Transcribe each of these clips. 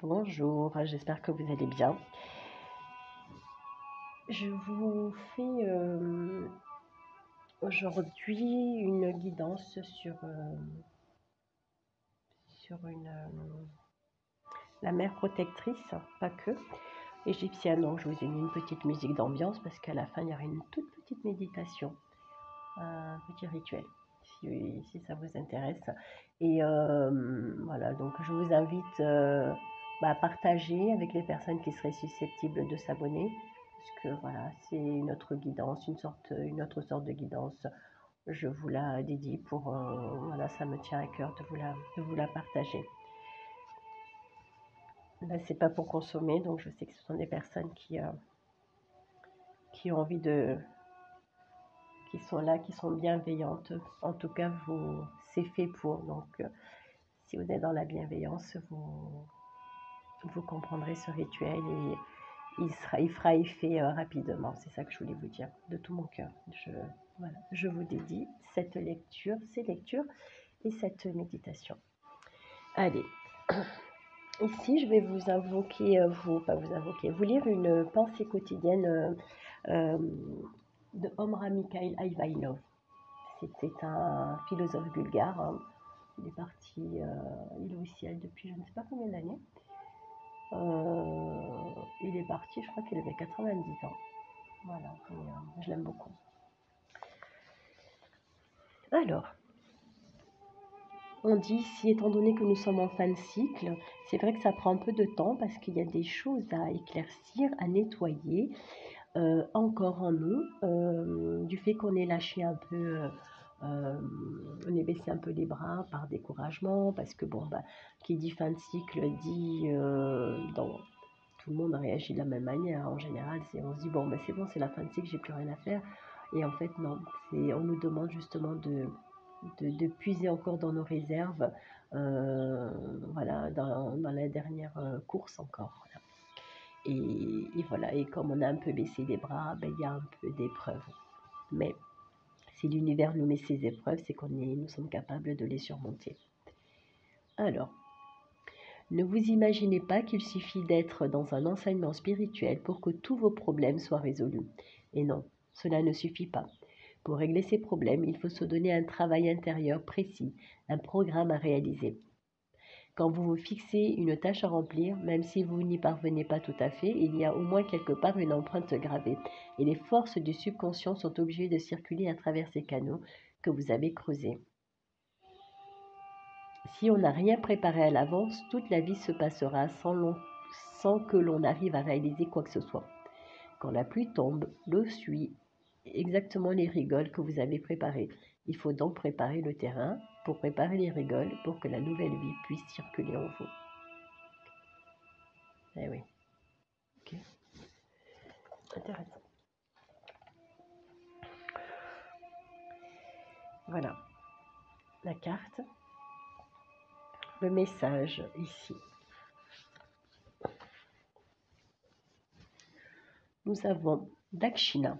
Bonjour, j'espère que vous allez bien. Je vous fais aujourd'hui une guidance sur la mère protectrice, pas que, égyptienne. Donc je vous ai mis une petite musique d'ambiance parce qu'à la fin il y aura une toute petite méditation, un petit rituel, si ça vous intéresse. Et voilà, donc je vous invite à partager avec les personnes qui seraient susceptibles de s'abonner. Parce que voilà, c'est une autre guidance, une autre sorte de guidance. Je vous la dédie pour, voilà, ça me tient à cœur de vous la partager. Là, c'est pas pour consommer, donc je sais que ce sont des personnes qui ont envie qui sont là, qui sont bienveillantes. En tout cas, c'est fait pour. Donc, si vous êtes dans la bienveillance, vous comprendrez ce rituel et il fera effet rapidement. C'est ça que je voulais vous dire de tout mon cœur. Voilà, je vous dédie cette lecture, ces lectures et cette méditation. Allez, ici je vais vous invoquer, vous lire une pensée quotidienne de Omra Mikhail Aïvaïlov. C'était un philosophe bulgare. Hein. Il est parti, il est au ciel depuis je ne sais pas combien d'années. Il est parti, je crois qu'il avait 90 ans. Voilà, et, je l'aime beaucoup. Alors, on dit ici, étant donné que nous sommes en fin de cycle, c'est vrai que ça prend un peu de temps parce qu'il y a des choses à éclaircir, à nettoyer encore en nous, du fait qu'on est lâché un peu, on est baissé un peu les bras par découragement, parce que bon, qui dit fin de cycle dit, tout le monde réagit de la même manière. En général, on se dit bon, c'est bon, c'est la fin de cycle, j'ai plus rien à faire. Et en fait, non, on nous demande justement de puiser encore dans nos réserves, voilà, dans la dernière course encore. Voilà. Et voilà, et comme on a un peu baissé les bras, il y a un peu d'épreuves. Mais si l'univers nous met ces épreuves, c'est nous sommes capables de les surmonter. Alors, ne vous imaginez pas qu'il suffit d'être dans un enseignement spirituel pour que tous vos problèmes soient résolus. Et non, cela ne suffit pas. Pour régler ces problèmes, il faut se donner un travail intérieur précis, un programme à réaliser. Quand vous vous fixez une tâche à remplir, même si vous n'y parvenez pas tout à fait, il y a au moins quelque part une empreinte gravée, et les forces du subconscient sont obligées de circuler à travers ces canaux que vous avez creusés. Si on n'a rien préparé à l'avance, toute la vie se passera sans que l'on arrive à réaliser quoi que ce soit. Quand la pluie tombe, l'eau suit exactement les rigoles que vous avez préparées. Il faut donc préparer le terrain pour préparer les rigoles pour que la nouvelle vie puisse circuler en vous. Eh oui. Ok. Intéressant. Voilà. La carte. Le message ici. Nous avons Dakshina.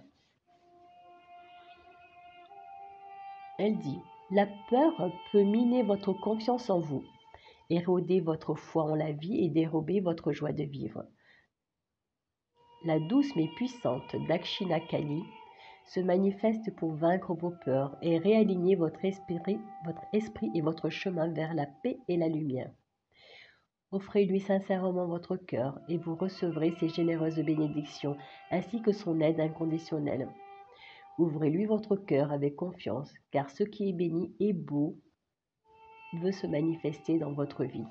Elle dit, la peur peut miner votre confiance en vous, éroder votre foi en la vie et dérober votre joie de vivre. La douce mais puissante Dakshina Kali se manifeste pour vaincre vos peurs et réaligner votre esprit et votre chemin vers la paix et la lumière. Offrez-lui sincèrement votre cœur et vous recevrez ses généreuses bénédictions ainsi que son aide inconditionnelle. Ouvrez-lui votre cœur avec confiance, car ce qui est béni et beau veut se manifester dans votre vie.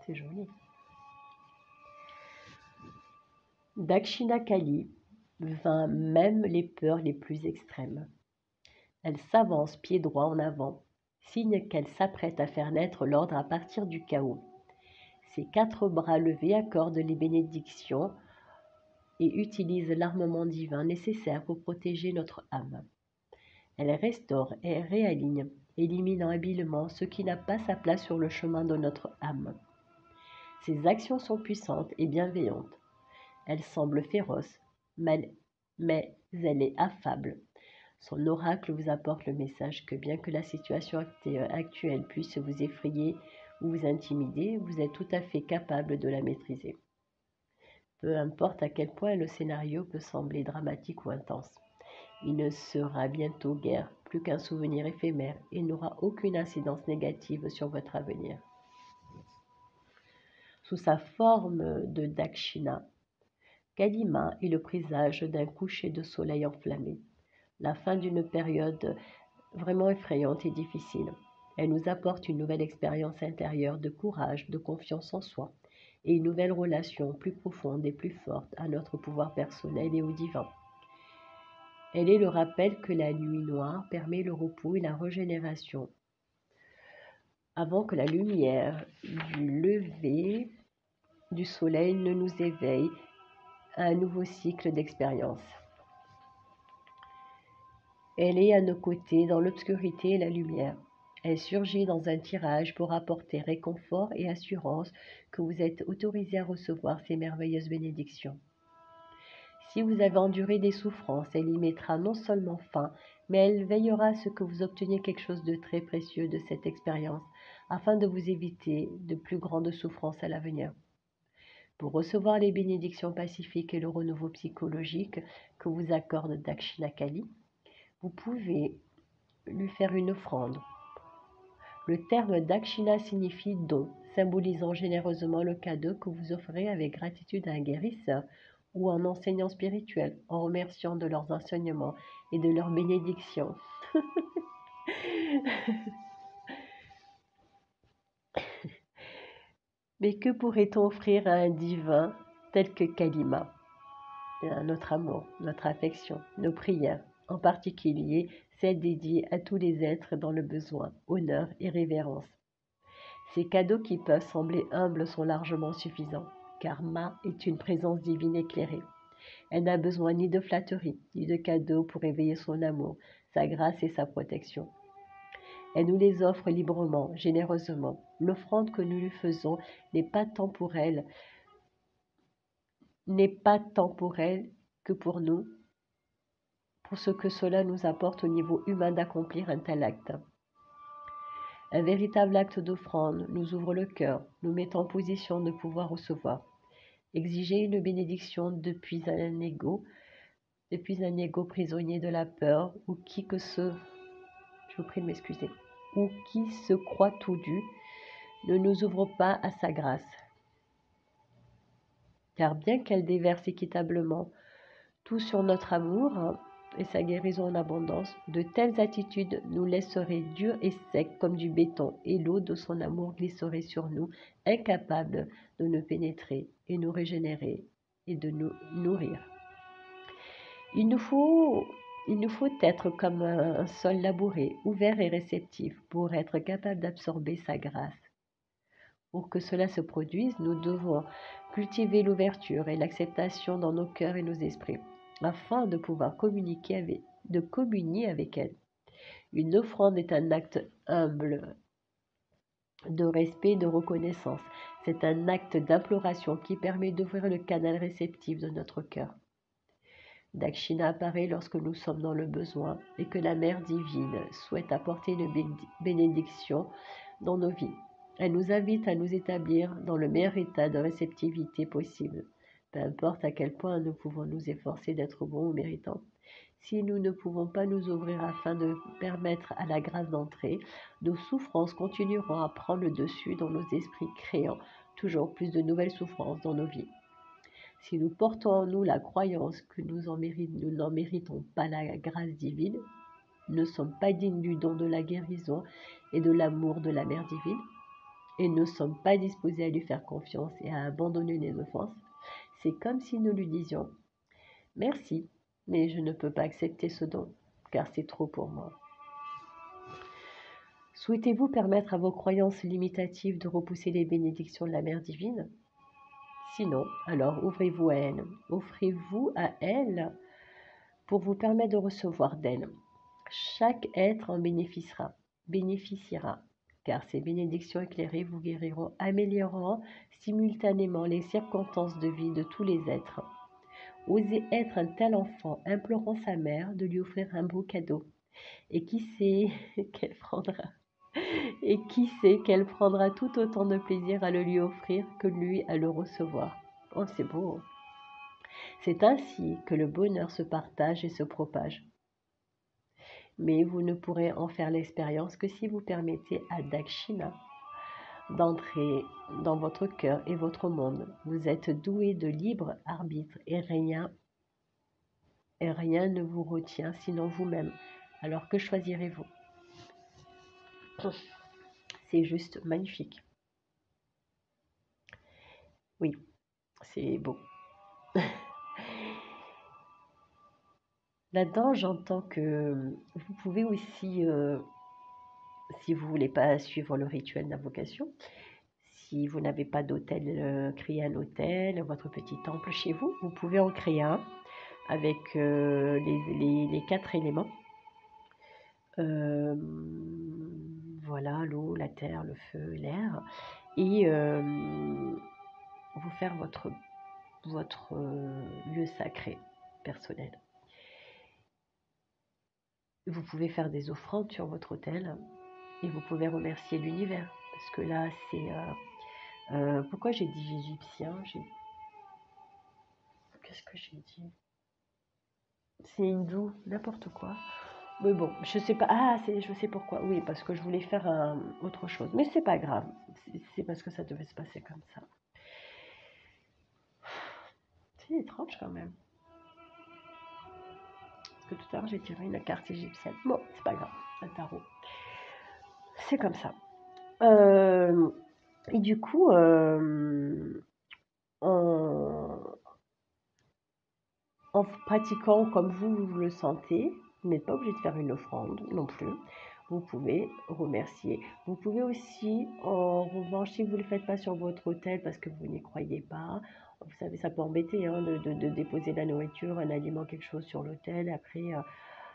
C'est joli. Dakshina Kali vainc même les peurs les plus extrêmes. Elle s'avance pied droit en avant, signe qu'elle s'apprête à faire naître l'ordre à partir du chaos. Ses 4 bras levés accordent les bénédictions et utilise l'armement divin nécessaire pour protéger notre âme. Elle restaure et réaligne, éliminant habilement ce qui n'a pas sa place sur le chemin de notre âme. Ses actions sont puissantes et bienveillantes. Elle semble féroce, mais elle est affable. Son oracle vous apporte le message que bien que la situation actuelle puisse vous effrayer, ou vous intimider, vous êtes tout à fait capable de la maîtriser. Peu importe à quel point le scénario peut sembler dramatique ou intense. Il ne sera bientôt guère plus qu'un souvenir éphémère et n'aura aucune incidence négative sur votre avenir. Sous sa forme de Dakshina, Kalima est le présage d'un coucher de soleil enflammé, la fin d'une période vraiment effrayante et difficile. Elle nous apporte une nouvelle expérience intérieure de courage, de confiance en soi et une nouvelle relation plus profonde et plus forte à notre pouvoir personnel et au divin. Elle est le rappel que la nuit noire permet le repos et la régénération avant que la lumière du lever du soleil ne nous éveille à un nouveau cycle d'expérience. Elle est à nos côtés dans l'obscurité et la lumière. Elle surgit dans un tirage pour apporter réconfort et assurance que vous êtes autorisé à recevoir ces merveilleuses bénédictions. Si vous avez enduré des souffrances, elle y mettra non seulement fin, mais elle veillera à ce que vous obteniez quelque chose de très précieux de cette expérience, afin de vous éviter de plus grandes souffrances à l'avenir. Pour recevoir les bénédictions pacifiques et le renouveau psychologique que vous accorde Dakshina Kali, vous pouvez lui faire une offrande. Le terme Dakshina signifie don, symbolisant généreusement le cadeau que vous offrez avec gratitude à un guérisseur ou un enseignant spirituel, en remerciant de leurs enseignements et de leurs bénédictions. Mais que pourrait-on offrir à un divin tel que Kalima? Notre amour, notre affection, nos prières, en particulier celles dédiées à tous les êtres dans le besoin, honneur et révérence. Ces cadeaux qui peuvent sembler humbles sont largement suffisants, car Ma est une présence divine éclairée. Elle n'a besoin ni de flatterie, ni de cadeaux pour éveiller son amour, sa grâce et sa protection. Elle nous les offre librement, généreusement. L'offrande que nous lui faisons n'est pas tant pour elle que pour nous, pour ce que cela nous apporte au niveau humain d'accomplir un tel acte. Un véritable acte d'offrande nous ouvre le cœur, nous met en position de pouvoir recevoir. Exiger une bénédiction depuis un ego prisonnier de la peur ou qui se croit tout dû, ne nous ouvre pas à sa grâce. Car bien qu'elle déverse équitablement tout sur notre amour et sa guérison en abondance, de telles attitudes nous laisseraient durs et secs comme du béton, et l'eau de son amour glisserait sur nous, incapables de nous pénétrer et nous régénérer et de nous nourrir. Il nous faut être comme un sol labouré, ouvert et réceptif pour être capable d'absorber sa grâce. Pour que cela se produise, nous devons cultiver l'ouverture et l'acceptation dans nos cœurs et nos esprits, afin de pouvoir communier avec elle. Une offrande est un acte humble de respect et de reconnaissance. C'est un acte d'imploration qui permet d'ouvrir le canal réceptif de notre cœur. Dakshina apparaît lorsque nous sommes dans le besoin et que la Mère divine souhaite apporter une bénédiction dans nos vies. Elle nous invite à nous établir dans le meilleur état de réceptivité possible, peu importe à quel point nous pouvons nous efforcer d'être bons ou méritants. Si nous ne pouvons pas nous ouvrir afin de permettre à la grâce d'entrer, nos souffrances continueront à prendre le dessus dans nos esprits, créant toujours plus de nouvelles souffrances dans nos vies. Si nous portons en nous la croyance que nous n'en méritons pas la grâce divine, ne sommes pas dignes du don de la guérison et de l'amour de la Mère divine, et ne sommes pas disposés à lui faire confiance et à abandonner les offenses, c'est comme si nous lui disions « Merci, mais je ne peux pas accepter ce don, car c'est trop pour moi. » Souhaitez-vous permettre à vos croyances limitatives de repousser les bénédictions de la Mère divine? Sinon, alors ouvrez-vous à elle. Offrez-vous à elle pour vous permettre de recevoir d'elle. Chaque être en bénéficiera, car ces bénédictions éclairées vous guériront, améliorant simultanément les circonstances de vie de tous les êtres. Osez être un tel enfant, implorant sa mère de lui offrir un beau cadeau. Et qui sait qu'elle prendra Et qui sait qu'elle prendra tout autant de plaisir à le lui offrir que lui à le recevoir. Oh, c'est beau. C'est ainsi que le bonheur se partage et se propage. Mais vous ne pourrez en faire l'expérience que si vous permettez à Dakshina d'entrer dans votre cœur et votre monde. Vous êtes doué de libre arbitre et rien ne vous retient sinon vous-même. Alors que choisirez-vous? C'est juste magnifique. Oui, c'est beau. Là-dedans, j'entends que vous pouvez aussi, si vous ne voulez pas suivre le rituel d'invocation, si vous n'avez pas d'hôtel, créer un hôtel, votre petit temple chez vous, vous pouvez en créer un avec les 4 éléments. Voilà, l'eau, la terre, le feu, l'air. Et vous faire votre lieu sacré personnel. Vous pouvez faire des offrandes sur votre autel et vous pouvez remercier l'univers. Parce que là, c'est... pourquoi j'ai dit égyptien? Qu'est-ce que j'ai dit? C'est hindou, n'importe quoi. Mais bon, je sais pas. Ah, je sais pourquoi. Oui, parce que je voulais faire autre chose. Mais c'est pas grave. C'est parce que ça devait se passer comme ça. C'est étrange quand même. Parce que tout à l'heure, j'ai tiré une carte égyptienne. Bon, c'est pas grave. Un tarot. C'est comme ça. Et du coup, en pratiquant comme vous le sentez, vous n'êtes pas obligé de faire une offrande non plus. Vous pouvez remercier. Vous pouvez aussi, en revanche, si vous ne le faites pas sur votre autel parce que vous n'y croyez pas, vous savez, ça peut embêter hein, de déposer la nourriture, un aliment, quelque chose sur l'autel. Après,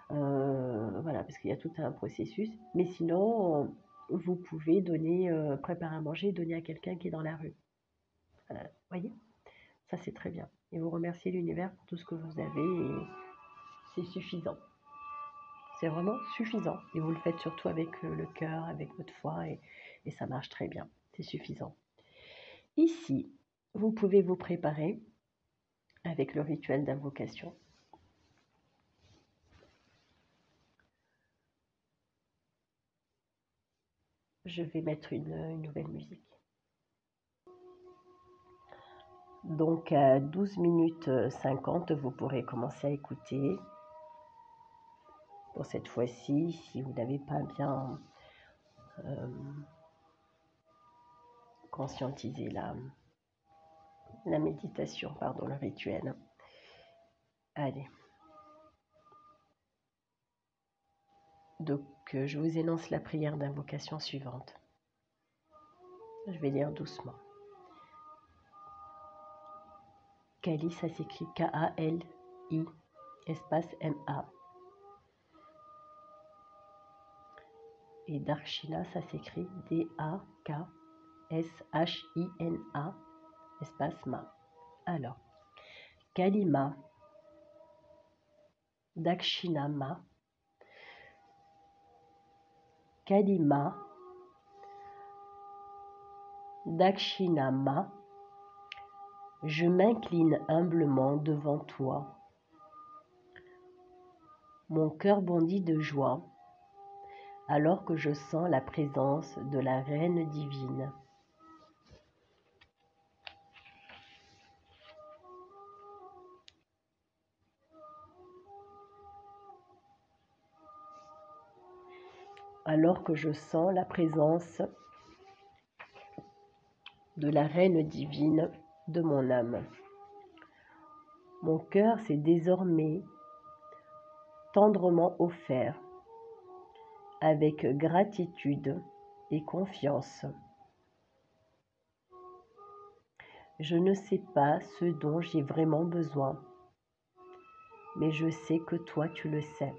voilà, parce qu'il y a tout un processus. Mais sinon, vous pouvez donner, préparer à manger, donner à quelqu'un qui est dans la rue. Voyez, ça c'est très bien. Et vous remerciez l'univers pour tout ce que vous avez et c'est suffisant. C'est vraiment suffisant. Et vous le faites surtout avec le cœur, avec votre foi et ça marche très bien. C'est suffisant. Ici, vous pouvez vous préparer avec le rituel d'invocation. Je vais mettre une nouvelle musique. Donc à 12 minutes 50, vous pourrez commencer à écouter. Pour cette fois-ci, si vous n'avez pas bien conscientisé la méditation, pardon, le rituel. Allez. Donc je vous énonce la prière d'invocation suivante. Je vais lire doucement. Kali, ça s'écrit K-A-L-I, espace M-A. Et Darshina, ça s'écrit D-A-K-S-H-I-N-A, espace Ma. Alors, Kalima, Dakshinama, Kalima, Dakshinama, je m'incline humblement devant toi. Mon cœur bondit de joie alors que je sens la présence de la Reine divine. Alors que je sens la présence de la Reine divine de mon âme. Mon cœur s'est désormais tendrement offert avec gratitude et confiance. Je ne sais pas ce dont j'ai vraiment besoin, mais je sais que toi tu le sais.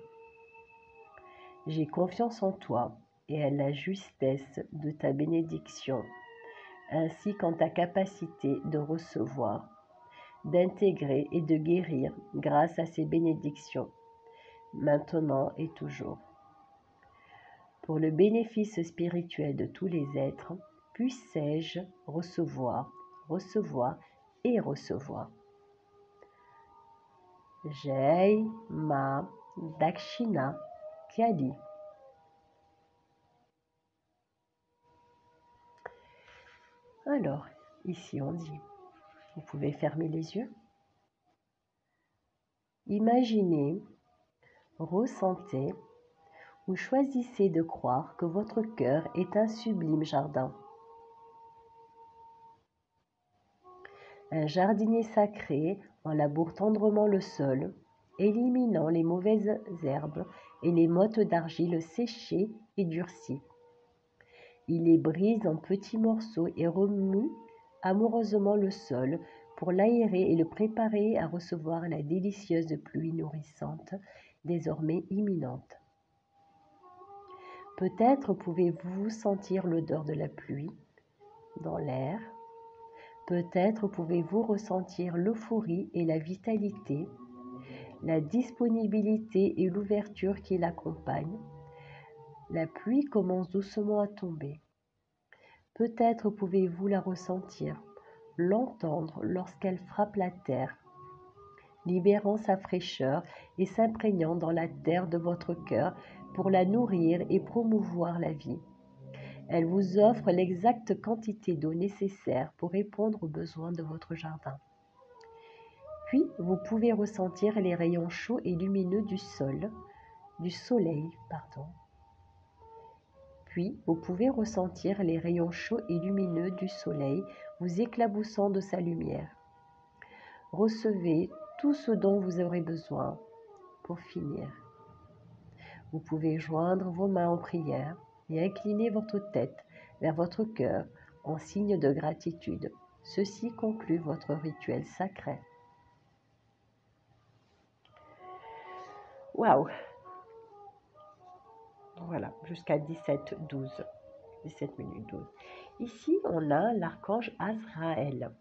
J'ai confiance en toi et à la justesse de ta bénédiction, ainsi qu'en ta capacité de recevoir, d'intégrer et de guérir grâce à ces bénédictions, maintenant et toujours. pour le bénéfice spirituel de tous les êtres, puisse-je recevoir, recevoir et recevoir. Jai Ma Dakshina Kali. Alors, ici on dit, vous pouvez fermer les yeux. Imaginez, ressentez ou choisissez de croire que votre cœur est un sublime jardin. Un jardinier sacré en laboure tendrement le sol, éliminant les mauvaises herbes et les mottes d'argile séchées et durcies. Il les brise en petits morceaux et remue amoureusement le sol pour l'aérer et le préparer à recevoir la délicieuse pluie nourrissante, désormais imminente. Peut-être pouvez-vous sentir l'odeur de la pluie dans l'air. Peut-être pouvez-vous ressentir l'euphorie et la vitalité, la disponibilité et l'ouverture qui l'accompagnent. La pluie commence doucement à tomber. Peut-être pouvez-vous la ressentir, l'entendre lorsqu'elle frappe la terre, libérant sa fraîcheur et s'imprégnant dans la terre de votre cœur pour la nourrir et promouvoir la vie. Elle vous offre l'exacte quantité d'eau nécessaire pour répondre aux besoins de votre jardin. Puis, vous pouvez ressentir les rayons chauds et lumineux du soleil. Puis, vous pouvez ressentir les rayons chauds et lumineux du soleil vous éclaboussant de sa lumière. Recevez tout ce dont vous aurez besoin pour finir. Vous pouvez joindre vos mains en prière et incliner votre tête vers votre cœur en signe de gratitude. Ceci conclut votre rituel sacré. Waouh! Voilà, jusqu'à 17 minutes 12. Ici, on a l'archange Azraël.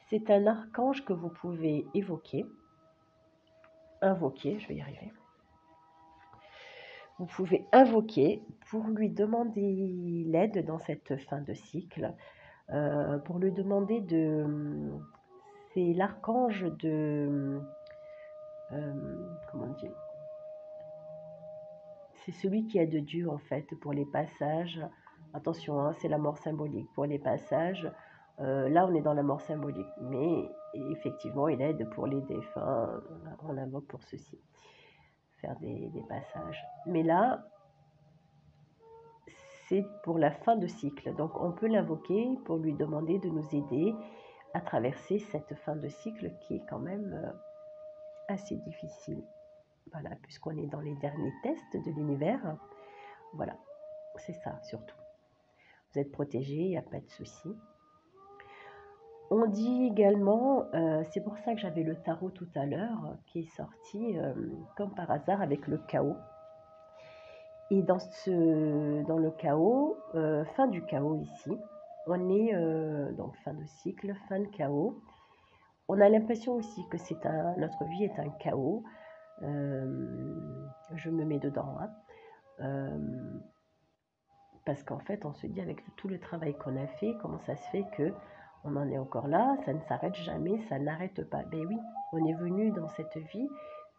C'est un archange que vous pouvez invoquer, je vais y arriver. Vous pouvez invoquer pour lui demander l'aide dans cette fin de cycle, pour lui demander c'est l'archange comment dire, c'est celui qui aide Dieu en fait pour les passages. Attention, hein, c'est la mort symbolique. Pour les passages, là on est dans la mort symbolique, mais effectivement il aide pour les défunts, on invoque pour ceci, faire des passages. Mais là, c'est pour la fin de cycle, donc on peut l'invoquer pour lui demander de nous aider à traverser cette fin de cycle qui est quand même assez difficile. Voilà, puisqu'on est dans les derniers tests de l'univers. Voilà, c'est ça surtout. Vous êtes protégés, il n'y a pas de souci. On dit également, c'est pour ça que j'avais le tarot tout à l'heure, qui est sorti comme par hasard avec le chaos. Et dans le chaos, fin du chaos ici, on est donc fin de cycle, fin de chaos. On a l'impression aussi que notre vie est un chaos. Je me mets dedans, hein. Parce qu'en fait, on se dit avec tout le travail qu'on a fait, comment ça se fait que on en est encore là, ça ne s'arrête jamais, ça n'arrête pas. Ben oui, on est venu dans cette vie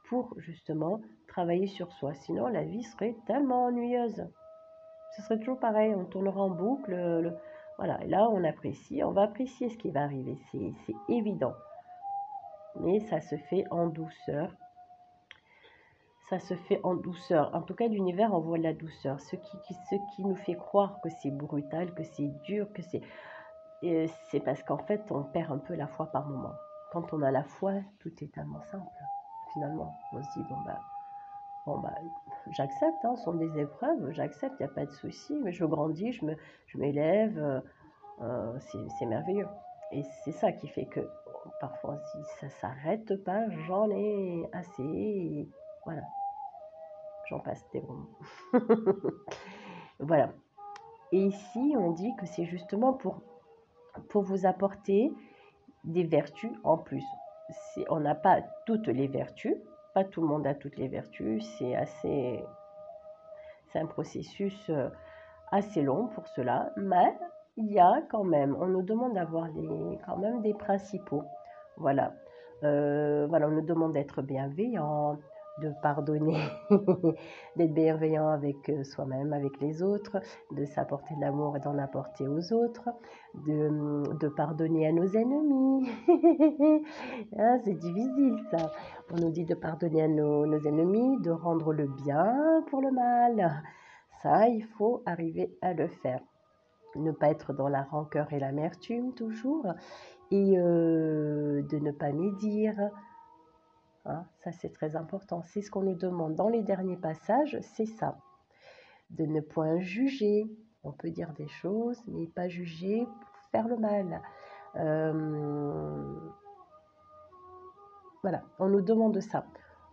pour justement travailler sur soi. Sinon, la vie serait tellement ennuyeuse. Ce serait toujours pareil, on tournera en boucle. Voilà, et là, on va apprécier ce qui va arriver, c'est évident. Mais ça se fait en douceur. Ça se fait en douceur. En tout cas, l'univers envoie la douceur. Ce qui nous fait croire que c'est brutal, que c'est dur, c'est parce qu'en fait, on perd un peu la foi par moment. Quand on a la foi, tout est tellement simple. Finalement, on se dit, bon bah j'accepte, hein, ce sont des épreuves, j'accepte, il n'y a pas de souci, mais je grandis, je m'élève, c'est merveilleux. Et c'est ça qui fait que parfois, si ça ne s'arrête pas, j'en ai assez, et voilà, j'en passe des moments. Voilà. Et ici, on dit que c'est justement pour vous apporter des vertus en plus. On n'a pas toutes les vertus, pas tout le monde a toutes les vertus, c'est C'est un processus assez long pour cela, mais il y a quand même, on nous demande d'avoir quand même des principaux. Voilà. Voilà, on nous demande d'être bienveillant, de pardonner, d'être bienveillant avec soi-même, avec les autres, de s'apporter de l'amour et d'en apporter aux autres, de pardonner à nos ennemis. Hein, c'est difficile ça. On nous dit de pardonner à nos ennemis, de rendre le bien pour le mal. Ça, il faut arriver à le faire. Ne pas être dans la rancœur et l'amertume toujours. Et de ne pas médire. Hein, ça, c'est très important. C'est ce qu'on nous demande dans les derniers passages, c'est ça. De ne point juger. On peut dire des choses, mais pas juger pour faire le mal. Voilà, on nous demande ça.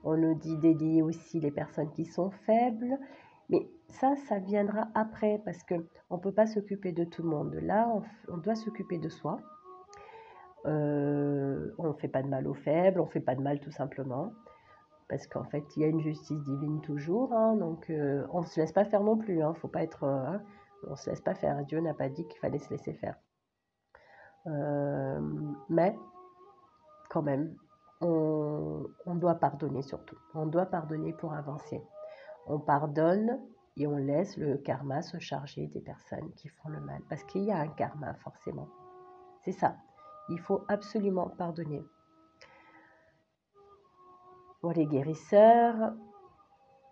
On nous dit d'aider aussi les personnes qui sont faibles. Mais ça viendra après parce qu'on ne peut pas s'occuper de tout le monde. Là, on doit s'occuper de soi. On ne fait pas de mal aux faibles, on ne fait pas de mal tout simplement. Parce qu'en fait, il y a une justice divine toujours. Hein, donc, on ne se laisse pas faire non plus. Faut pas être, on ne se laisse pas faire. Dieu n'a pas dit qu'il fallait se laisser faire. Mais, quand même, on doit pardonner surtout. On doit pardonner pour avancer. On pardonne et on laisse le karma se charger des personnes qui font le mal. Parce qu'il y a un karma, forcément. C'est ça. Il faut absolument pardonner. Pour les guérisseurs,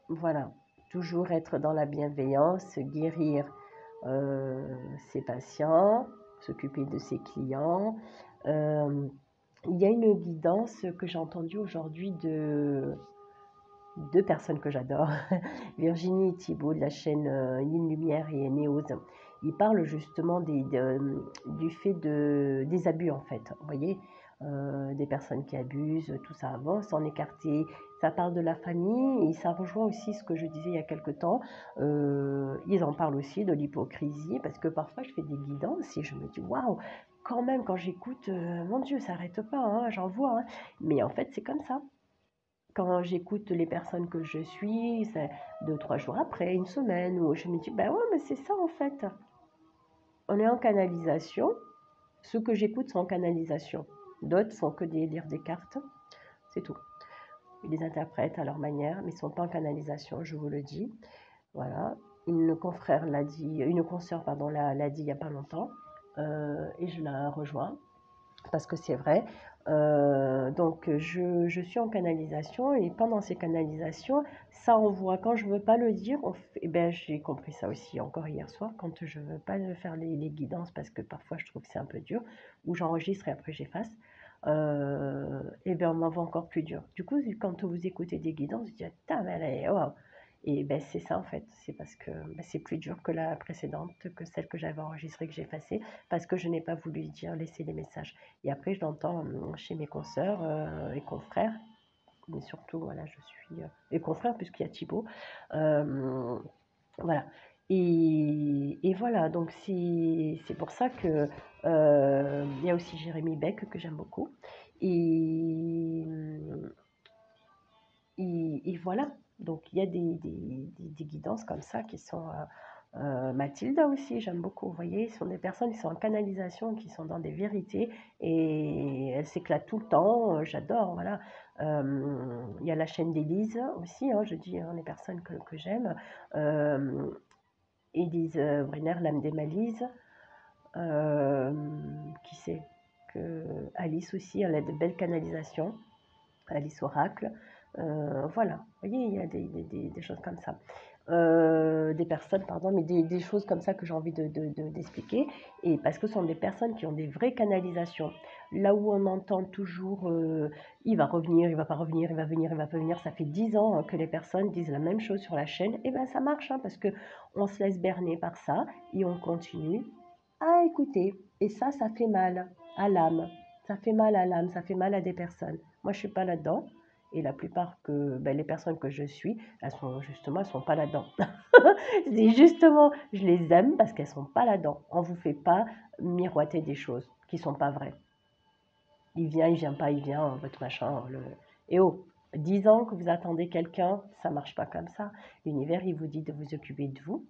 voilà. Toujours être dans la bienveillance, guérir ses patients, s'occuper de ses clients. Il y a une guidance que j'ai entendue aujourd'hui de deux personnes que j'adore, Virginie et Thibault de la chaîne Yin Lumière et Néose. Ils parlent justement du fait des abus en fait. Vous voyez, des personnes qui abusent, tout ça avant, s'en écarter. Ça parle de la famille et ça rejoint aussi ce que je disais il y a quelque temps. Ils en parlent aussi de l'hypocrisie parce que parfois je fais des guidances et je me dis waouh, quand même quand j'écoute, mon Dieu, ça n'arrête pas, hein, j'en vois. Hein. Mais en fait, c'est comme ça. Quand j'écoute les personnes que je suis, c'est 2, 3 jours après, une semaine, où je me dis, ben ouais, mais c'est ça en fait. On est en canalisation. Ceux que j'écoute sont en canalisation. D'autres font que lire des cartes. C'est tout. Ils les interprètent à leur manière, mais ils ne sont pas en canalisation, je vous le dis. Voilà. Une confrère l'a dit, une consoeur, pardon, l'a dit il n'y a pas longtemps. Et je la rejoins. Parce que c'est vrai. Donc je suis en canalisation et pendant ces canalisations, ça envoie. Quand je ne veux pas le dire, j'ai compris ça aussi encore hier soir, quand je ne veux pas faire les guidances parce que parfois je trouve que c'est un peu dur, ou j'enregistre et après j'efface, on m'envoie encore plus dur. Du coup, quand vous écoutez des guidances, vous dites, ah, mais allez, wow. Et c'est ça en fait, c'est parce que c'est plus dur que la précédente, que celle que j'avais enregistrée, que j'ai effacée, parce que je n'ai pas voulu dire, laisser les messages. Et après, je l'entends chez mes consoeurs et confrères, mais surtout, voilà, je suis et confrères, puisqu'il y a Thibaut. Voilà. Et voilà, donc c'est pour ça que il y a aussi Jérémy Beck que j'aime beaucoup. Et, et voilà, donc il y a des guidances comme ça qui sont... Mathilda aussi, j'aime beaucoup, vous voyez, ce sont des personnes qui sont en canalisation, qui sont dans des vérités, et elles s'éclatent tout le temps, j'adore, voilà. Il y a la chaîne d'Élise aussi, hein, je dis hein, les personnes que j'aime. Élise Brenner, l'âme des Malises, qui sait que Alice aussi, elle a de belles canalisations, Alice Oracle. Voilà, vous voyez, il y a des choses comme ça. Des personnes, pardon, mais des choses comme ça que j'ai envie d'expliquer. Et parce que ce sont des personnes qui ont des vraies canalisations. Là où on entend toujours, il va revenir, il va pas revenir, il va venir, il va pas venir. Ça fait 10 ans hein, que les personnes disent la même chose sur la chaîne. Et bien ça marche, hein, parce qu'on se laisse berner par ça et on continue à écouter. Et ça fait mal à l'âme. Ça fait mal à l'âme, ça fait mal à des personnes. Moi, je suis pas là-dedans. Et la plupart les personnes que je suis, elles sont pas là-dedans. C'est justement, je les aime parce qu'elles sont pas là-dedans. On vous fait pas miroiter des choses qui sont pas vraies. Il vient pas, il vient, votre machin. Et oh, 10 ans que vous attendez quelqu'un, ça marche pas comme ça. L'univers, il vous dit de vous occuper de vous,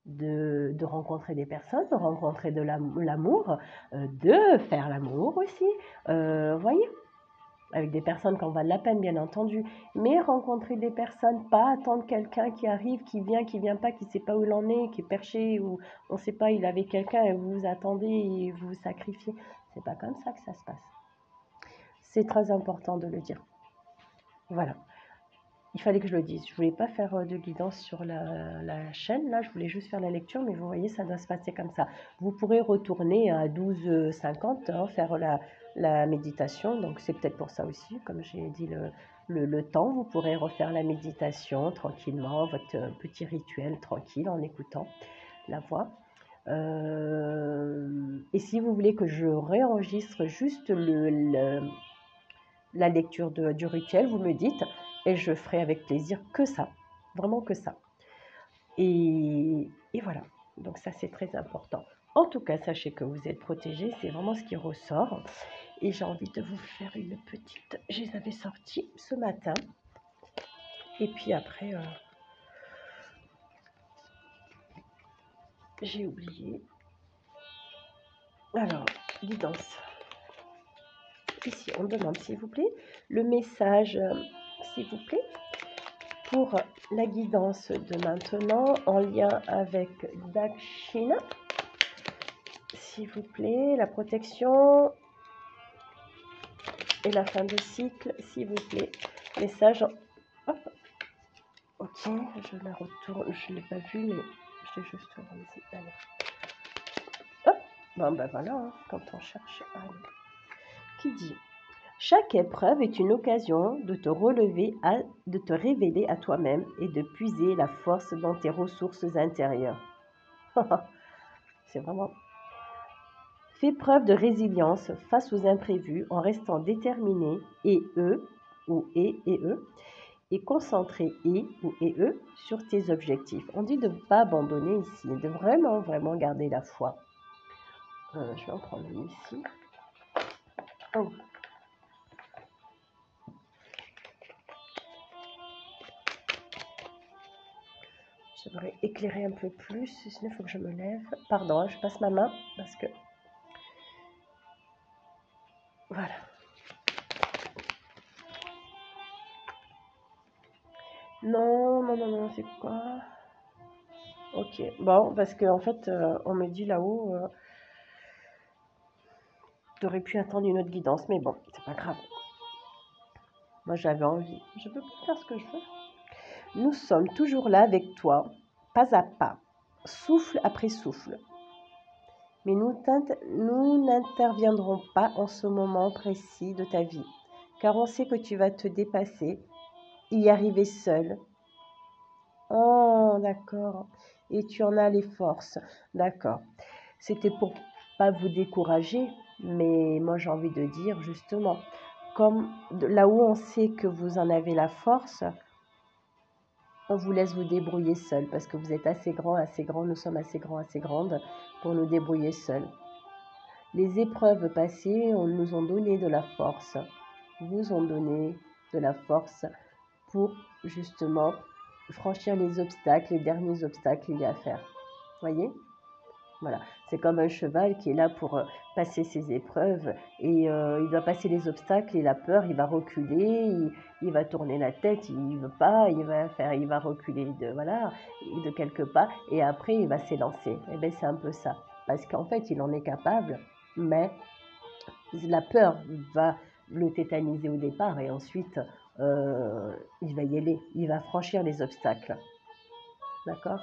de rencontrer des personnes, de rencontrer de l'amour, de faire l'amour aussi. Voyez, avec des personnes qui en valent la peine, bien entendu, mais rencontrer des personnes, pas attendre quelqu'un qui arrive, qui vient pas, qui sait pas où il en est, qui est perché, ou on sait pas, il est avec quelqu'un et vous vous attendez et vous vous sacrifiez. C'est pas comme ça que ça se passe. C'est très important de le dire. Voilà. Il fallait que je le dise. Je voulais pas faire de guidance sur la chaîne, là, je voulais juste faire la lecture, mais vous voyez, ça doit se passer comme ça. Vous pourrez retourner à 12h50, hein, faire la méditation, donc c'est peut-être pour ça aussi, comme j'ai dit le temps, vous pourrez refaire la méditation tranquillement, votre petit rituel tranquille en écoutant la voix. Et si vous voulez que je réenregistre juste la lecture du rituel, vous me dites, et je ferai avec plaisir que ça, vraiment que ça. Et voilà, donc ça c'est très important. En tout cas, sachez que vous êtes protégés, c'est vraiment ce qui ressort. Et j'ai envie de vous faire une petite... Je les avais sortis ce matin. Et puis après, j'ai oublié. Alors, guidance. Ici, on demande, s'il vous plaît, le message, s'il vous plaît, pour la guidance de maintenant en lien avec Dakshina. S'il vous plaît, la protection et la fin de cycle, s'il vous plaît. Message. Hop. Ok, je la retourne. Je ne l'ai pas vue, mais je l'ai juste remise. Allez. Hop. Bon, ben voilà, hein, quand on cherche. Allez. Qui dit: chaque épreuve est une occasion de te relever, de te révéler à toi-même et de puiser la force dans tes ressources intérieures. C'est vraiment... Fais preuve de résilience face aux imprévus en restant déterminé et concentré sur tes objectifs. On dit de ne pas abandonner ici, de vraiment, vraiment garder la foi. Je vais en prendre une ici. Oh. J'aimerais éclairer un peu plus, sinon il faut que je me lève. Pardon, hein, je passe ma main parce que... Voilà. Non, non, non, non, c'est quoi? Ok, bon, parce qu'en fait, on me dit là-haut, t'aurais pu attendre une autre guidance, mais bon, c'est pas grave. Moi, j'avais envie. Je peux faire ce que je veux. Nous sommes toujours là avec toi, pas à pas, souffle après souffle. Mais nous n'interviendrons pas en ce moment précis de ta vie, car on sait que tu vas te dépasser, y arriver seul. Oh, d'accord. Et tu en as les forces. D'accord. C'était pour pas vous décourager, mais moi j'ai envie de dire justement, comme là où on sait que vous en avez la force, on vous laisse vous débrouiller seul parce que vous êtes assez grand, nous sommes assez grands, assez grandes pour nous débrouiller seuls. Les épreuves passées nous ont donné de la force, vous ont donné de la force pour justement franchir les obstacles, les derniers obstacles qu'il y a à faire. Voyez ? Voilà, c'est comme un cheval qui est là pour passer ses épreuves et il doit passer les obstacles et la peur, il va reculer, il va tourner la tête, il veut pas, il va reculer de quelques pas et après il va s'élancer. Et bien c'est un peu ça, parce qu'en fait il en est capable, mais la peur va le tétaniser au départ et ensuite il va y aller, il va franchir les obstacles. D'accord ?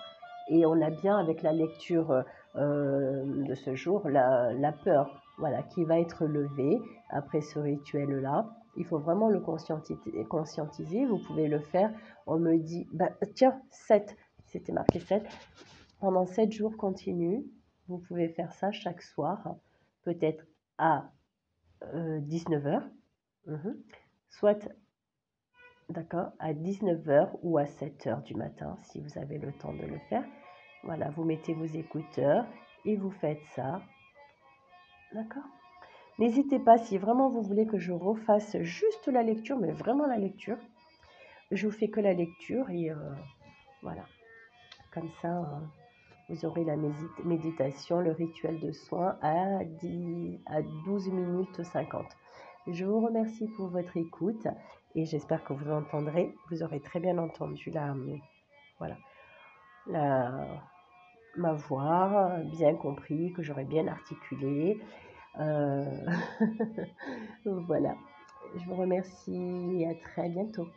Et on a bien avec la lecture de ce jour la peur, voilà, qui va être levée après ce rituel-là. Il faut vraiment le conscientiser. Vous pouvez le faire. On me dit, tiens, 7, c'était marqué 7. Pendant 7 jours continus, vous pouvez faire ça chaque soir, peut-être à 19h, soit d'accord, à 19h ou à 7h du matin, si vous avez le temps de le faire. Voilà, vous mettez vos écouteurs et vous faites ça. D'accord ? N'hésitez pas, si vraiment vous voulez que je refasse juste la lecture, mais vraiment la lecture, je vous fais que la lecture et voilà. Comme ça, vous aurez la méditation, le rituel de soin à 12 minutes 50. Je vous remercie pour votre écoute et j'espère que vous aurez très bien entendu voilà, la, ma voix, bien compris, que j'aurai bien articulé. Voilà, je vous remercie et à très bientôt.